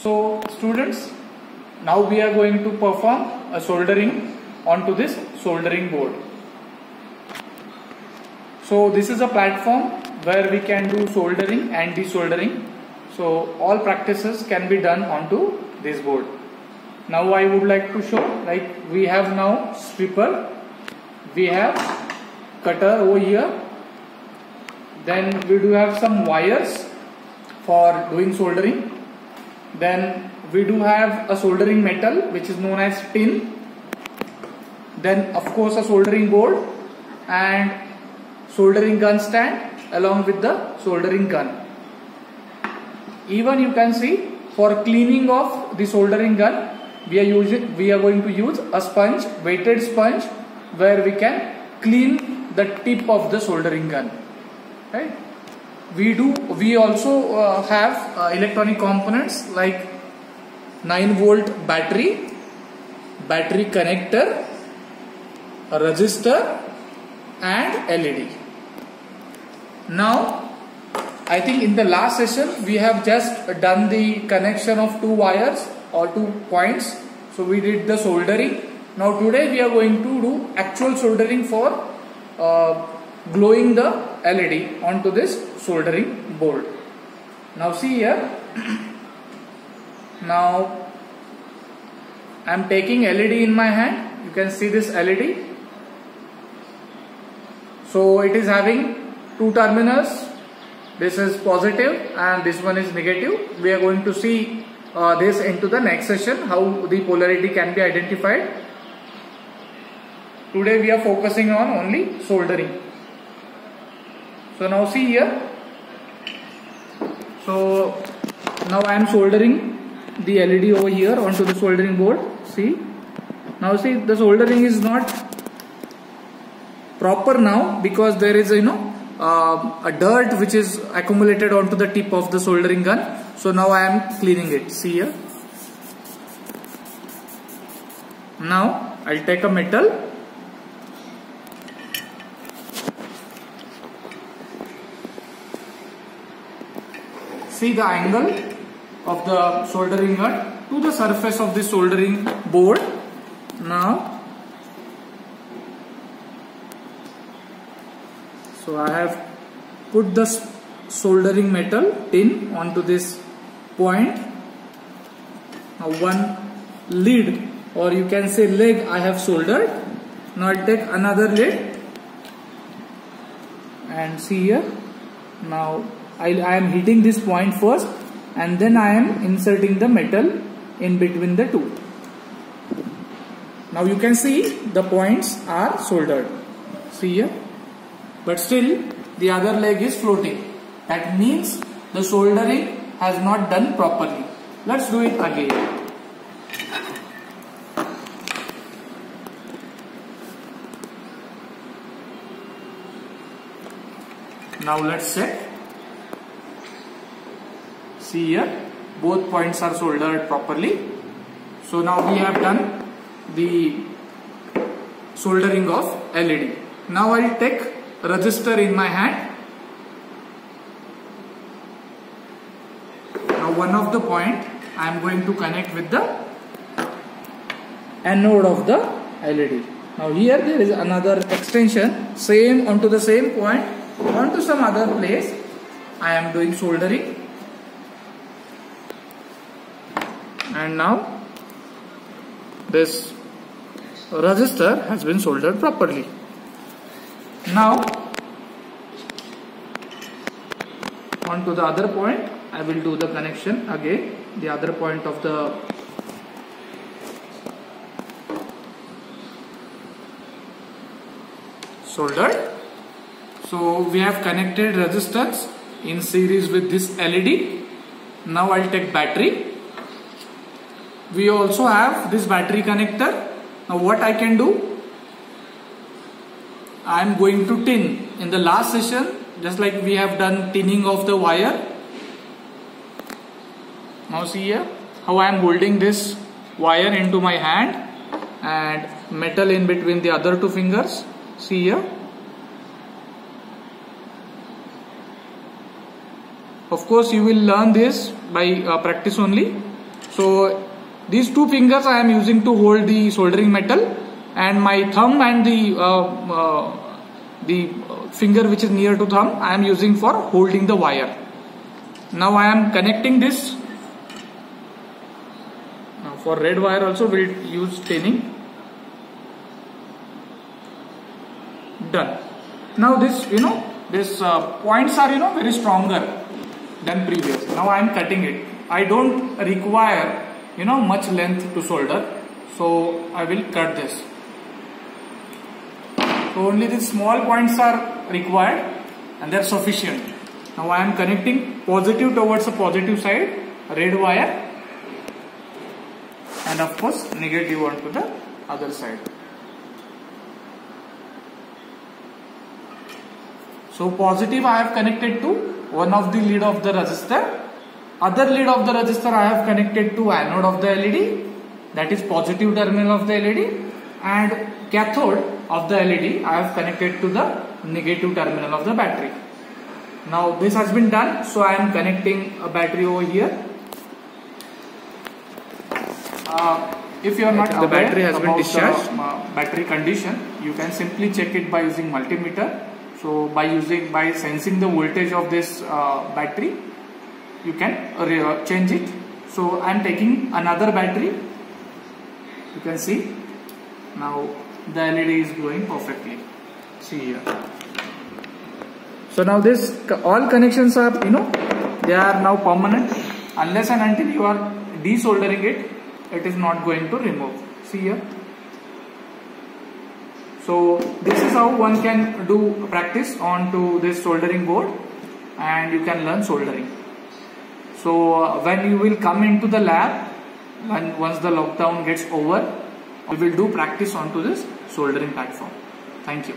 So students, now we are going to perform a soldering onto this soldering board. So this is a platform where we can do soldering and desoldering. So all practices can be done onto this board. Now I would like to show, like we have now stripper, we have cutter over here, then we do have some wires for doing soldering, then we do have a soldering metal which is known as tin, then of course a soldering board and soldering gun stand along with the soldering gun. Even you can see, for cleaning of the soldering gun, we are going to use a sponge, weighted sponge, where we can clean the tip of the soldering gun. Right? We also have electronic components like 9-volt battery connector, a resistor and LED. Now I think in the last session we have just done the connection of two wires or 2 points. So we did the soldering. Now today we are going to do actual soldering for gluing the LED onto this soldering board. Now see here. Now I am taking LED in my hand. You can see this LED. So it is having 2 terminals. This is positive and this one is negative. We are going to see this into the next session, how the polarity can be identified. Today we are focusing on only soldering. So now see here. So now I am soldering the LED over here onto the soldering board. See. Now see, the soldering is not proper now because there is a dirt which is accumulated onto the tip of the soldering gun. So now I am cleaning it. See here. Now I'll take a metal. See the angle of the soldering gun to the surface of the soldering board. Now, so I have put the soldering metal tin onto this point. Now one lid, or you can say leg, I have soldered. Now I'll take another lid and see here. Now I am hitting this point first and then I am inserting the metal in between the two. Now you can see the points are soldered. See here. But still the other leg is floating. That means the soldering has not done properly. Let's do it again. Now let's check. See here, both points are soldered properly. So now we have done the soldering of LED. Now I'll take a resistor in my hand. Now one of the point I am going to connect with the anode of the LED. Now here there is another extension, same onto the same point, onto some other place. I am doing soldering. And now this resistor has been soldered properly. Now onto the other point I will do the connection again, the other point of the soldered. So we have connected resistors in series with this LED. Now I'll take battery. We also have this battery connector. Now what I can do, I am going to tin. In the last session, just like we have done tinning of the wire. Now see here how I am holding this wire into my hand and metal in between the other two fingers. See here. Of course you will learn this by practice only. So these two fingers I am using to hold the soldering metal, and my thumb and the finger which is near to thumb I am using for holding the wire. Now I am connecting this. Now for red wire also we'll use staining. Done. Now this points are very stronger than previous. Now I am cutting it. I don't require much length to solder, so I will cut this. So only these small points are required and they are sufficient. Now I am connecting positive towards the positive side, red wire, and of course negative onto the other side. So positive I have connected to one of the lead of the resistor. Other lead of the resistor I have connected to anode of the LED, that is positive terminal of the LED, and cathode of the LED I have connected to the negative terminal of the battery. Now this has been done, so I am connecting a battery over here. If you are not aware, the battery has been discharged. Battery condition, you can simply check it by using multimeter. So by sensing the voltage of this battery, you can change it. So I am taking another battery. You can see now the LED is glowing perfectly. See here. So now this all connections are they are now permanent. Unless and until you are desoldering it, it is not going to remove. See here. So this is how one can do practice onto this soldering board, and you can learn soldering. So when you will come into the lab, once the lockdown gets over, we will do practice onto this soldering platform. Thank you.